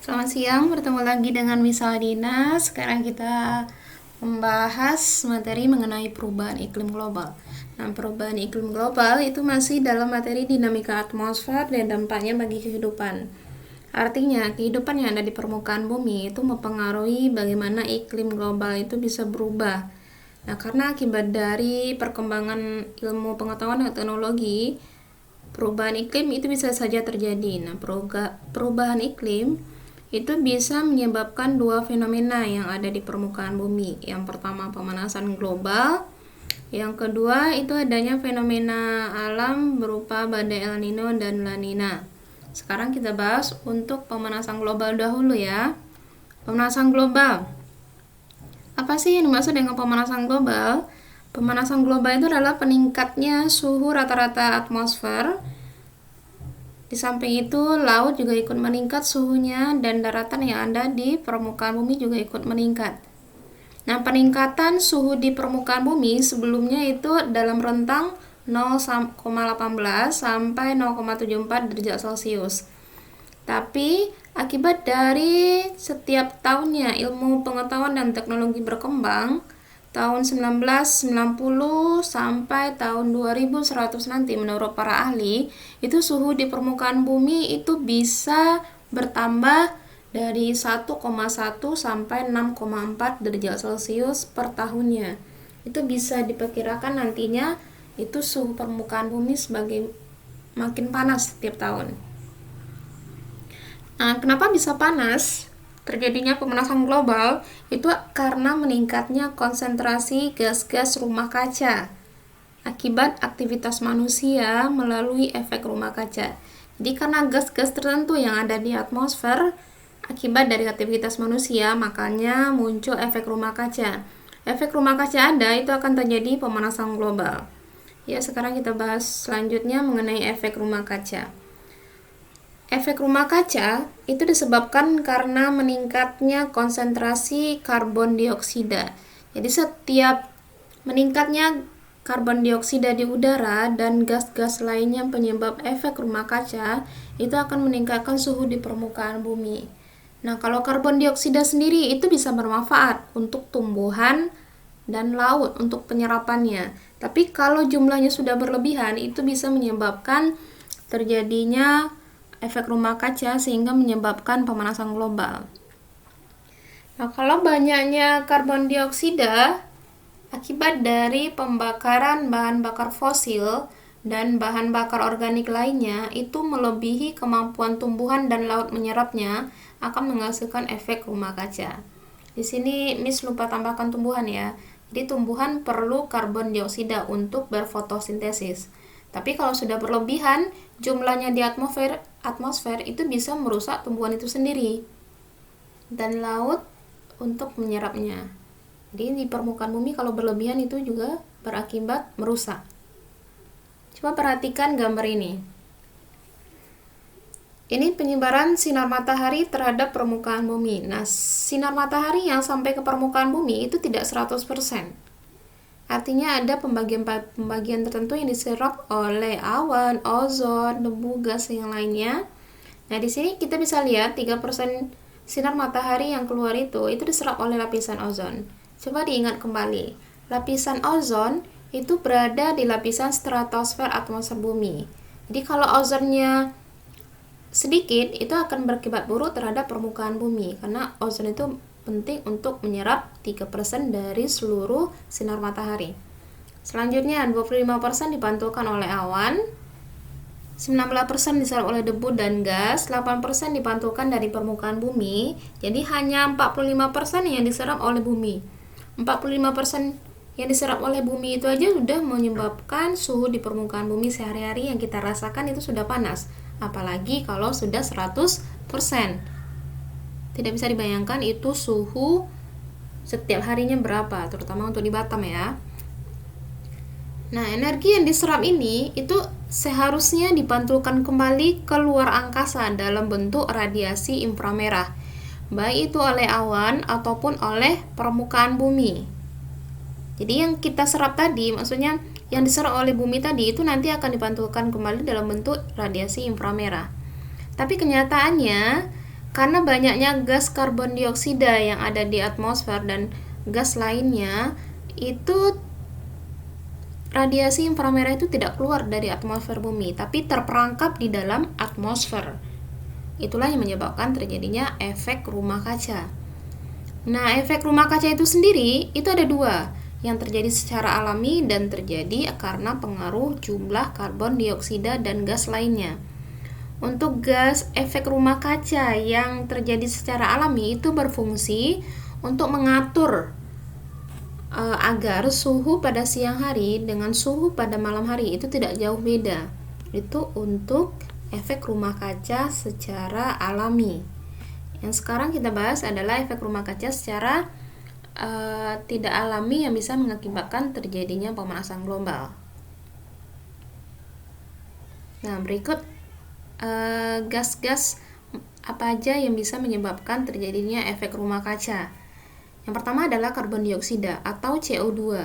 Selamat siang, bertemu lagi dengan Miss Aldina. Sekarang kita membahas materi mengenai perubahan iklim global. Nah, perubahan iklim global itu masih dalam materi dinamika atmosfer dan dampaknya bagi kehidupan. Artinya, kehidupan yang ada di permukaan bumi itu mempengaruhi bagaimana iklim global itu bisa berubah. Nah, karena akibat dari perkembangan ilmu pengetahuan dan teknologi, perubahan iklim itu bisa saja terjadi. Nah, perubahan iklim itu bisa menyebabkan dua fenomena yang ada di permukaan bumi. Yang pertama, pemanasan global. Yang kedua, itu adanya fenomena alam berupa badai El Nino dan La Nina. Sekarang kita bahas untuk pemanasan global dahulu ya. Pemanasan global. Apa sih yang dimaksud dengan pemanasan global? Pemanasan global itu adalah peningkatnya suhu rata-rata atmosfer. Di samping itu, laut juga ikut meningkat suhunya dan daratan yang ada di permukaan bumi juga ikut meningkat. Nah, peningkatan suhu di permukaan bumi sebelumnya itu dalam rentang 0,18 sampai 0,74 derajat Celcius. Tapi akibat dari setiap tahunnya ilmu pengetahuan dan teknologi berkembang, tahun 1990 sampai tahun 2100 nanti menurut para ahli, itu suhu di permukaan bumi itu bisa bertambah dari 1,1 sampai 6,4 derajat Celcius per tahunnya. Itu bisa diperkirakan nantinya itu suhu permukaan bumi sebagai makin panas setiap tahun. Nah, kenapa bisa panas? Terjadinya pemanasan global itu karena meningkatnya konsentrasi gas-gas rumah kaca akibat aktivitas manusia melalui efek rumah kaca. Jadi karena gas-gas tertentu yang ada di atmosfer akibat dari aktivitas manusia, makanya muncul efek rumah kaca. Efek rumah kaca ada, itu akan terjadi pemanasan global. Ya, sekarang kita bahas selanjutnya mengenai efek rumah kaca. Efek rumah kaca itu disebabkan karena meningkatnya konsentrasi karbon dioksida. Jadi setiap meningkatnya karbon dioksida di udara dan gas-gas lainnya penyebab efek rumah kaca itu akan meningkatkan suhu di permukaan bumi. Nah, kalau karbon dioksida sendiri itu bisa bermanfaat untuk tumbuhan dan laut untuk penyerapannya. Tapi kalau jumlahnya sudah berlebihan itu bisa menyebabkan terjadinya efek rumah kaca sehingga menyebabkan pemanasan global. Nah, kalau banyaknya karbon dioksida akibat dari pembakaran bahan bakar fosil dan bahan bakar organik lainnya itu melebihi kemampuan tumbuhan dan laut menyerapnya, akan menghasilkan efek rumah kaca. Di sini Miss lupa tambahkan tumbuhan ya. Jadi tumbuhan perlu karbon dioksida untuk berfotosintesis. Tapi kalau sudah berlebihan, jumlahnya di atmosfer itu bisa merusak tumbuhan itu sendiri. Dan laut untuk menyerapnya. Jadi di permukaan bumi kalau berlebihan itu juga berakibat merusak. Coba perhatikan gambar ini. Ini penyebaran sinar matahari terhadap permukaan bumi. Nah, sinar matahari yang sampai ke permukaan bumi itu tidak 100%. Artinya ada pembagian tertentu yang diserap oleh awan, ozon, debu, gas yang lainnya. Nah, di sini kita bisa lihat 3% sinar matahari yang keluar itu diserap oleh lapisan ozon. Coba diingat kembali. Lapisan ozon itu berada di lapisan stratosfer atmosfer bumi. Jadi kalau ozonnya sedikit, itu akan berakibat buruk terhadap permukaan bumi karena ozon itu penting untuk menyerap 3% dari seluruh sinar matahari. Selanjutnya 25% dipantulkan oleh awan, 19% diserap oleh debu dan gas, 8% dipantulkan dari permukaan bumi. Jadi hanya 45% yang diserap oleh bumi. 45% yang diserap oleh bumi itu aja sudah menyebabkan suhu di permukaan bumi sehari-hari yang kita rasakan itu sudah panas. Apalagi kalau sudah 100%. Tidak bisa dibayangkan itu suhu setiap harinya berapa, terutama untuk di Batam ya. Nah, energi yang diserap ini itu seharusnya dipantulkan kembali ke luar angkasa dalam bentuk radiasi inframerah, baik itu oleh awan ataupun oleh permukaan bumi. Jadi yang kita serap tadi, maksudnya yang diserap oleh bumi tadi itu nanti akan dipantulkan kembali dalam bentuk radiasi inframerah. Tapi kenyataannya Karena banyaknya gas karbon dioksida yang ada di atmosfer dan gas lainnya, itu radiasi inframerah itu tidak keluar dari atmosfer bumi, tapi terperangkap di dalam atmosfer. Itulah yang menyebabkan terjadinya efek rumah kaca. Nah, efek rumah kaca itu sendiri itu ada dua, yang terjadi secara alami dan terjadi karena pengaruh jumlah karbon dioksida dan gas lainnya. Untuk gas efek rumah kaca yang terjadi secara alami itu berfungsi untuk mengatur agar suhu pada siang hari dengan suhu pada malam hari itu tidak jauh beda. Itu untuk efek rumah kaca secara alami. Yang sekarang kita bahas adalah efek rumah kaca secara tidak alami yang bisa mengakibatkan terjadinya pemanasan global. Nah, berikut gas-gas apa aja yang bisa menyebabkan terjadinya efek rumah kaca. Yang pertama adalah karbon dioksida atau CO2.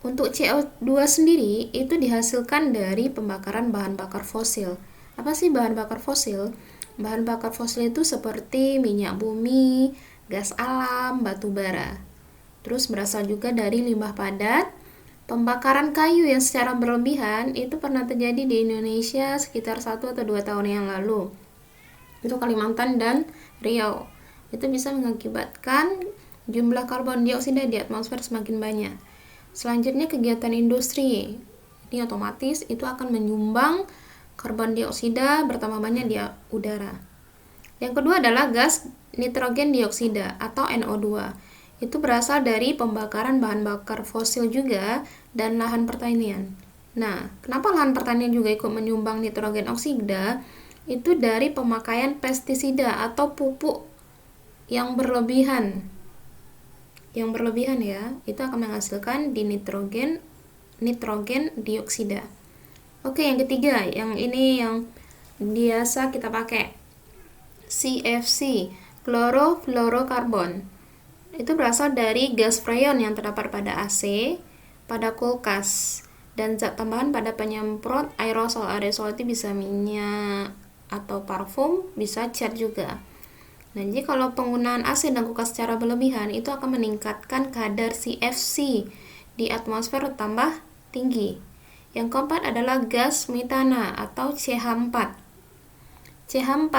Untuk CO2 sendiri itu dihasilkan dari pembakaran bahan bakar fosil. Apa sih bahan bakar fosil? Bahan bakar fosil itu seperti minyak bumi, gas alam, batu bara. Terus berasal juga dari limbah padat. Pembakaran kayu yang secara berlebihan itu pernah terjadi di Indonesia sekitar 1 atau 2 tahun yang lalu. Itu Kalimantan dan Riau. Itu bisa mengakibatkan jumlah karbon dioksida di atmosfer semakin banyak. Selanjutnya kegiatan industri. Ini otomatis itu akan menyumbang karbon dioksida bertambah banyak di udara. Yang kedua adalah gas nitrogen dioksida atau NO2. Itu berasal dari pembakaran bahan bakar fosil juga dan lahan pertanian. Nah, kenapa lahan pertanian juga ikut menyumbang nitrogen oksida? Itu dari pemakaian pestisida atau pupuk yang berlebihan. Yang berlebihan ya, itu akan menghasilkan di nitrogen dioksida. Oke, yang ketiga, yang ini yang biasa kita pakai. CFC, chlorofluorokarbon. Itu berasal dari gas freon yang terdapat pada AC, pada kulkas, dan zat tambahan pada penyemprot aerosol. Aerosol itu bisa minyak atau parfum, bisa cat juga. Nah, jadi kalau penggunaan AC dan kulkas secara berlebihan itu akan meningkatkan kadar CFC di atmosfer tambah tinggi. Yang keempat adalah gas metana atau CH4. CH4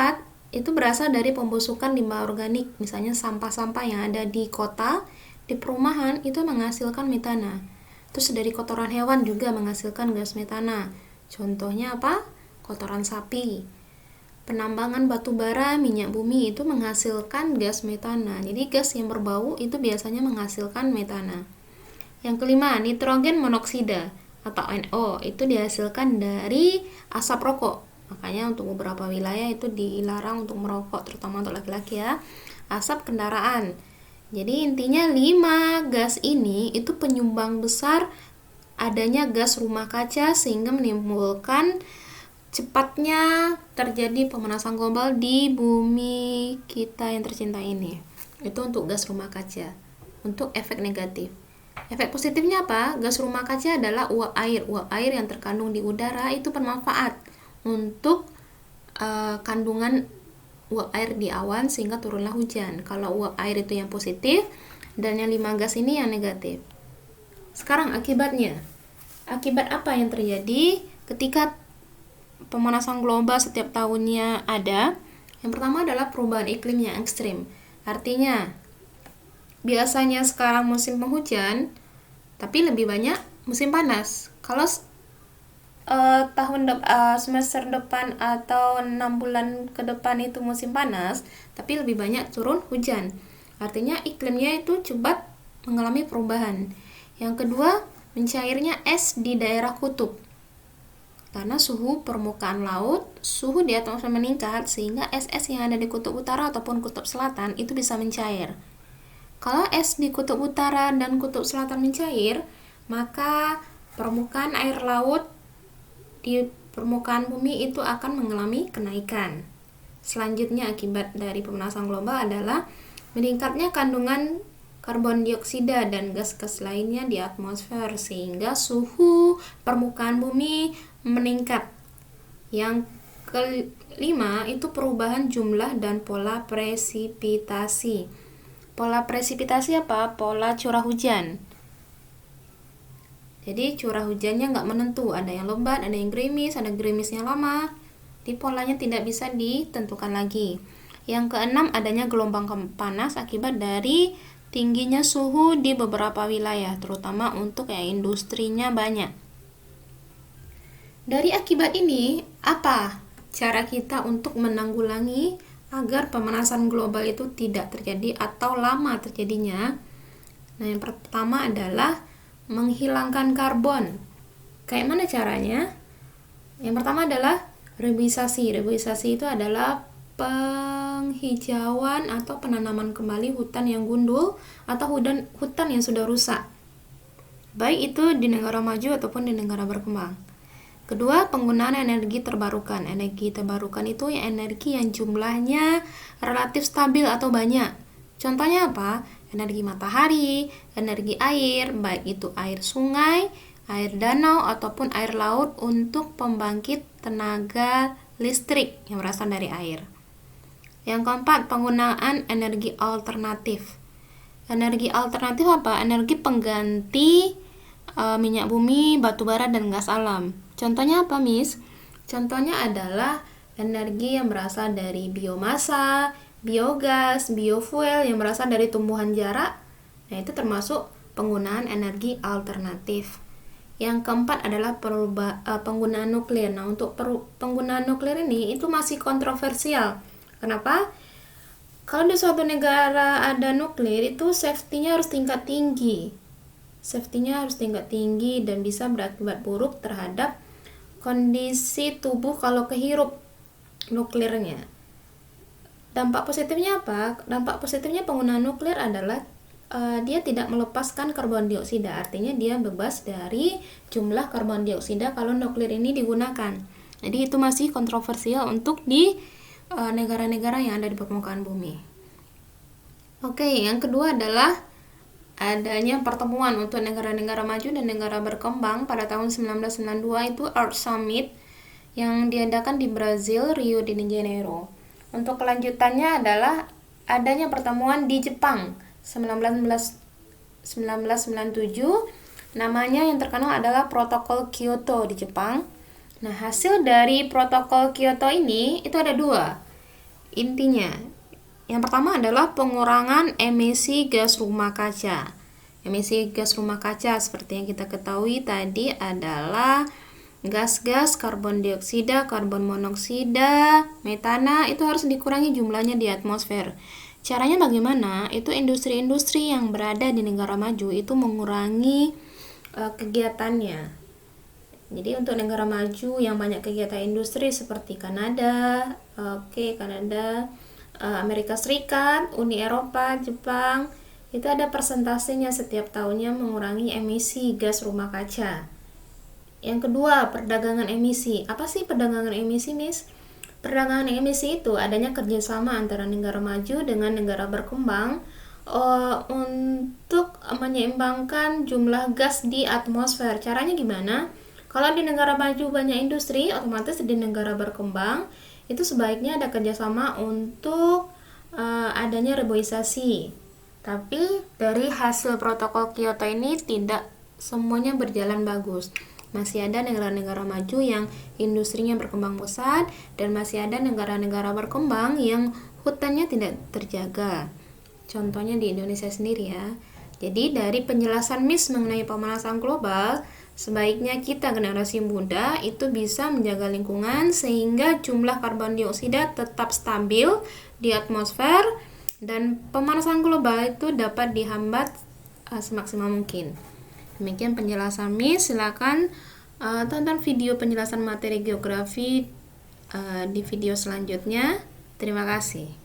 itu berasal dari pembusukan limbah organik, misalnya sampah-sampah yang ada di kota, di perumahan itu menghasilkan metana. Terus dari kotoran hewan juga menghasilkan gas metana. Contohnya apa? Kotoran sapi. Penambangan batu bara, minyak bumi itu menghasilkan gas metana. Jadi gas yang berbau itu biasanya menghasilkan metana. Yang kelima, nitrogen monoksida atau NO itu dihasilkan dari asap rokok. Makanya untuk beberapa wilayah itu dilarang untuk merokok, terutama untuk laki-laki ya. Asap kendaraan. Jadi intinya 5 gas ini itu penyumbang besar adanya gas rumah kaca sehingga menimbulkan cepatnya terjadi pemanasan global di bumi kita yang tercinta ini. Itu untuk gas rumah kaca. Untuk efek negatif. Efek positifnya apa? Gas rumah kaca adalah uap air. Uap air yang terkandung di udara itu bermanfaat untuk kandungan uap air di awan sehingga turunlah hujan. Kalau uap air itu yang positif dan yang 5 gas ini yang negatif. Sekarang akibatnya. Akibat apa yang terjadi ketika pemanasan global setiap tahunnya ada? Yang pertama adalah perubahan iklim yang ekstrim. Artinya biasanya sekarang musim penghujan, tapi lebih banyak musim panas. Kalau semester depan atau 6 bulan ke depan itu musim panas, tapi lebih banyak turun hujan. Artinya iklimnya itu cepat mengalami perubahan. Yang kedua, mencairnya es di daerah kutub. Karena suhu permukaan laut, suhu di atmosfer meningkat sehingga es-es yang ada di kutub utara ataupun kutub selatan itu bisa mencair. Kalau es di kutub utara dan kutub selatan mencair, maka permukaan air laut di permukaan bumi itu akan mengalami kenaikan. Selanjutnya akibat dari pemanasan global adalah meningkatnya kandungan karbon dioksida dan gas-gas lainnya di atmosfer sehingga suhu permukaan bumi meningkat. Yang kelima itu perubahan jumlah dan pola presipitasi. Pola presipitasi apa? Pola curah hujan. Jadi curah hujannya nggak menentu, ada yang lebat, ada yang gerimis, ada gerimisnya lama. Di polanya tidak bisa ditentukan lagi. Yang keenam, adanya gelombang panas akibat dari tingginya suhu di beberapa wilayah, terutama untuk yang industrinya banyak. Dari akibat ini, apa cara kita untuk menanggulangi agar pemanasan global itu tidak terjadi atau lama terjadinya? Nah, yang pertama adalah menghilangkan karbon. Kayak mana caranya? Yang pertama adalah reboisasi. Reboisasi itu adalah penghijauan atau penanaman kembali hutan yang gundul atau hutan yang sudah rusak, baik itu di negara maju ataupun di negara berkembang. Kedua, penggunaan energi terbarukan. Energi terbarukan itu energi yang jumlahnya relatif stabil atau banyak. Contohnya apa? Energi matahari, energi air, baik itu air sungai, air danau, ataupun air laut untuk pembangkit tenaga listrik yang berasal dari air. Yang keempat, penggunaan energi alternatif. Energi alternatif apa? Energi pengganti minyak bumi, batu bara, dan gas alam. Contohnya apa, Miss? Contohnya adalah energi yang berasal dari biomasa, biogas, biofuel yang berasal dari tumbuhan jarak. Nah, itu termasuk penggunaan energi alternatif. Yang keempat adalah penggunaan nuklir. Nah, untuk penggunaan nuklir ini itu masih kontroversial. Kenapa? Kalau di suatu negara ada nuklir, itu safety-nya harus tingkat tinggi. Safety-nya harus tingkat tinggi dan bisa berakibat buruk terhadap kondisi tubuh kalau kehirup nuklirnya. Dampak positifnya apa? Dampak positifnya penggunaan nuklir adalah dia tidak melepaskan karbon dioksida. Artinya dia bebas dari jumlah karbon dioksida kalau nuklir ini digunakan. Jadi itu masih kontroversial untuk di negara-negara yang ada di permukaan bumi. Oke, yang kedua adalah adanya pertemuan untuk negara-negara maju dan negara berkembang pada tahun 1992 itu Earth Summit yang diadakan di Brazil, Rio de Janeiro. Untuk kelanjutannya adalah adanya pertemuan di Jepang 1997. Namanya yang terkenal adalah Protokol Kyoto di Jepang. Nah, hasil dari Protokol Kyoto ini itu ada dua intinya. Yang pertama adalah pengurangan emisi gas rumah kaca. Emisi gas rumah kaca seperti yang kita ketahui tadi adalah gas-gas karbon dioksida, karbon monoksida, metana, itu harus dikurangi jumlahnya di atmosfer. Caranya bagaimana? Itu industri-industri yang berada di negara maju itu mengurangi kegiatannya. Jadi untuk negara maju yang banyak kegiatan industri seperti Kanada, Amerika Serikat, Uni Eropa, Jepang, itu ada persentasenya setiap tahunnya mengurangi emisi gas rumah kaca. Yang kedua, perdagangan emisi. Apa sih perdagangan emisi, Miss? Perdagangan emisi itu adanya kerjasama antara negara maju dengan negara berkembang untuk menyeimbangkan jumlah gas di atmosfer. Caranya gimana? Kalau di negara maju banyak industri, otomatis di negara berkembang itu sebaiknya ada kerjasama untuk adanya reboisasi. Tapi dari hasil protokol Kyoto ini tidak semuanya berjalan bagus. Masih ada negara-negara maju yang industrinya berkembang pesat dan masih ada negara-negara berkembang yang hutannya tidak terjaga. Contohnya di Indonesia sendiri ya. Jadi dari penjelasan Miss mengenai pemanasan global, sebaiknya kita generasi muda itu bisa menjaga lingkungan sehingga jumlah karbon dioksida tetap stabil di atmosfer dan pemanasan global itu dapat dihambat semaksimal mungkin. Demikian penjelasan Miss. Silakan tonton video penjelasan materi geografi di video selanjutnya. Terima kasih.